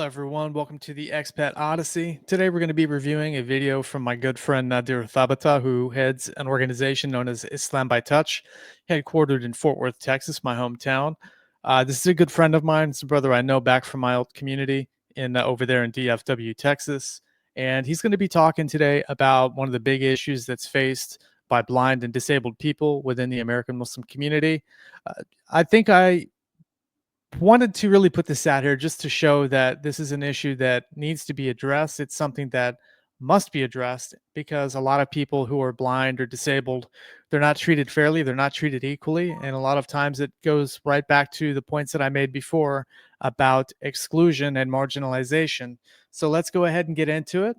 everyone, welcome to the Expat Odyssey. Today we're going to be reviewing a video from my good friend Nadir, who heads an organization known as Islam by Touch, headquartered in Fort Worth, Texas, my hometown. This is a good friend of mine. It's a brother I know back from my old community in over there in DFW, Texas. And he's going to be talking today about one of the big issues that's faced by blind and disabled people within the American Muslim community. I think I wanted to really put this out here just to show that this is an issue that needs to be addressed. It's something that must be addressed because a lot of people who are blind or disabled, they're not treated fairly, they're not treated equally, and a lot of times it goes right back to the points that I made before about exclusion and marginalization. So let's go ahead and get into it.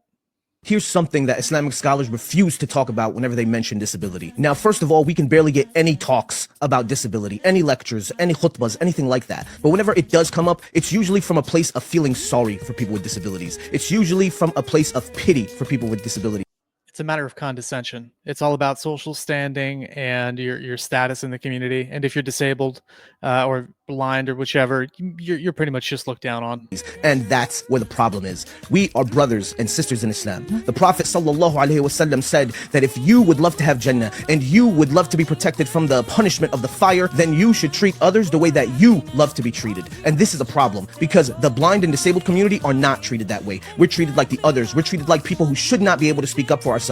Here's something that Islamic scholars refuse to talk about whenever they mention disability. Now, first of all, we can barely get any talks about disability, any lectures, any khutbahs, anything like that. But whenever it does come up, it's usually from a place of feeling sorry for people with disabilities. It's usually from a place of pity for people with disabilities. It's a matter of condescension. It's all about social standing and your status in the community. And if you're disabled or blind or whichever, you're pretty much just looked down on. And that's where the problem is. We are brothers and sisters in Islam. The Prophet ﷺ said that if you would love to have Jannah and you would love to be protected from the punishment of the fire, then you should treat others the way that you love to be treated. And this is a problem because the blind and disabled community are not treated that way. We're treated like the others. We're treated like people who should not be able to speak up for ourselves.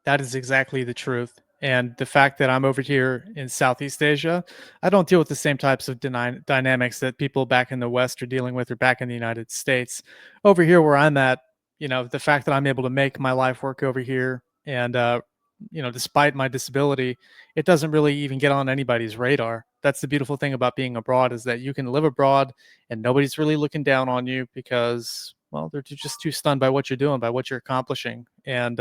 That is exactly the truth. And the fact that I'm over here in Southeast Asia, I don't deal with the same types of dynamics that people back in the West are dealing with or back in the United States. Over here where I'm at, the fact that I'm able to make my life work over here and, despite my disability, it doesn't really even get on anybody's radar. That's the beautiful thing about being abroad is that you can live abroad and nobody's really looking down on you because, well, they're just too stunned by what you're doing, by what you're accomplishing. And,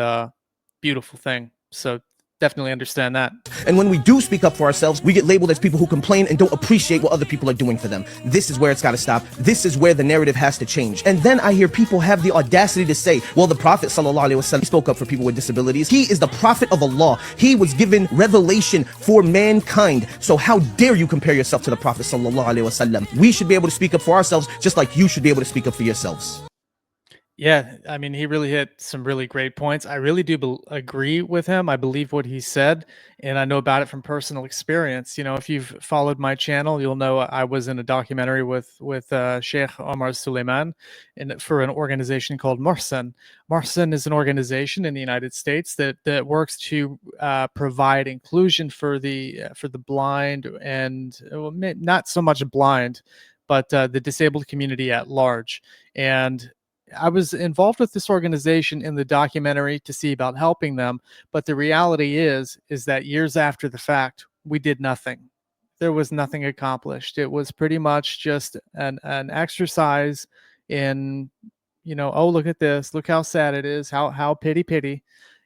beautiful thing. So definitely understand that. And when we do speak up for ourselves, we get labeled as people who complain and don't appreciate what other people are doing for them. This is where it's got to stop. This is where the narrative has to change. And then I hear people have the audacity to say, well, the Prophet ﷺ spoke up for people with disabilities. He is the Prophet of Allah. He was given revelation for mankind. So how dare you compare yourself to the Prophet ﷺ? We should be able to speak up for ourselves just like you should be able to speak up for yourselves. Yeah, I mean, he really hit some really great points. I really do agree with him. I believe what he said, and I know about it from personal experience. If you've followed my channel, you'll know I was in a documentary with Sheikh Omar Suleiman for an organization called Marsan. Marsan is an organization in the United States that works to provide inclusion for the blind and not so much blind, but the disabled community at large. And I was involved with this organization in the documentary to see about helping them, but the reality is that years after the fact, we did nothing. There was nothing accomplished. It was pretty much just an exercise in, oh, look at this, look how sad it is, how pity.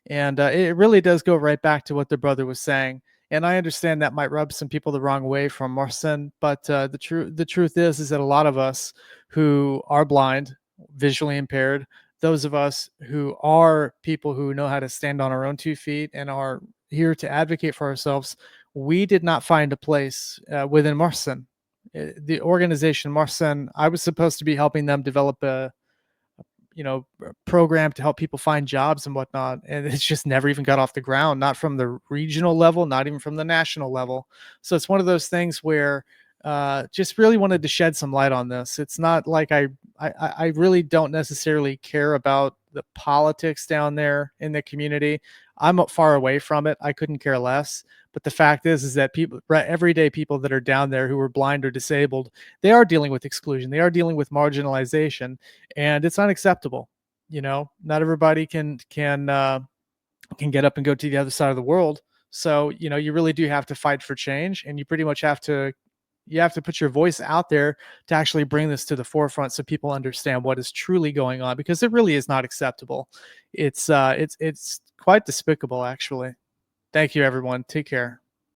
And it really does go right back to what the brother was saying. And I understand that might rub some people the wrong way from Marcin, but the truth is that a lot of us who are blind, visually impaired, those of us who are people who know how to stand on our own 2 feet and are here to advocate for ourselves, we did not find a place within Marsan. The organization Marsan, I was supposed to be helping them develop a program to help people find jobs and whatnot, and it's just never even got off the ground, not from the regional level, not even from the national level. So it's one of those things where just really wanted to shed some light on this. It's not like I really don't necessarily care about the politics down there in the community. I'm far away from it. I couldn't care less. But the fact is that people, everyday people that are down there who are blind or disabled, they are dealing with exclusion. They are dealing with marginalization, and it's unacceptable. Not everybody can get up and go to the other side of the world. So, you really do have to fight for change, and you pretty much have to put your voice out there to actually bring this to the forefront so people understand what is truly going on, because it really is not acceptable. It's quite despicable, actually. Thank you, everyone. Take care.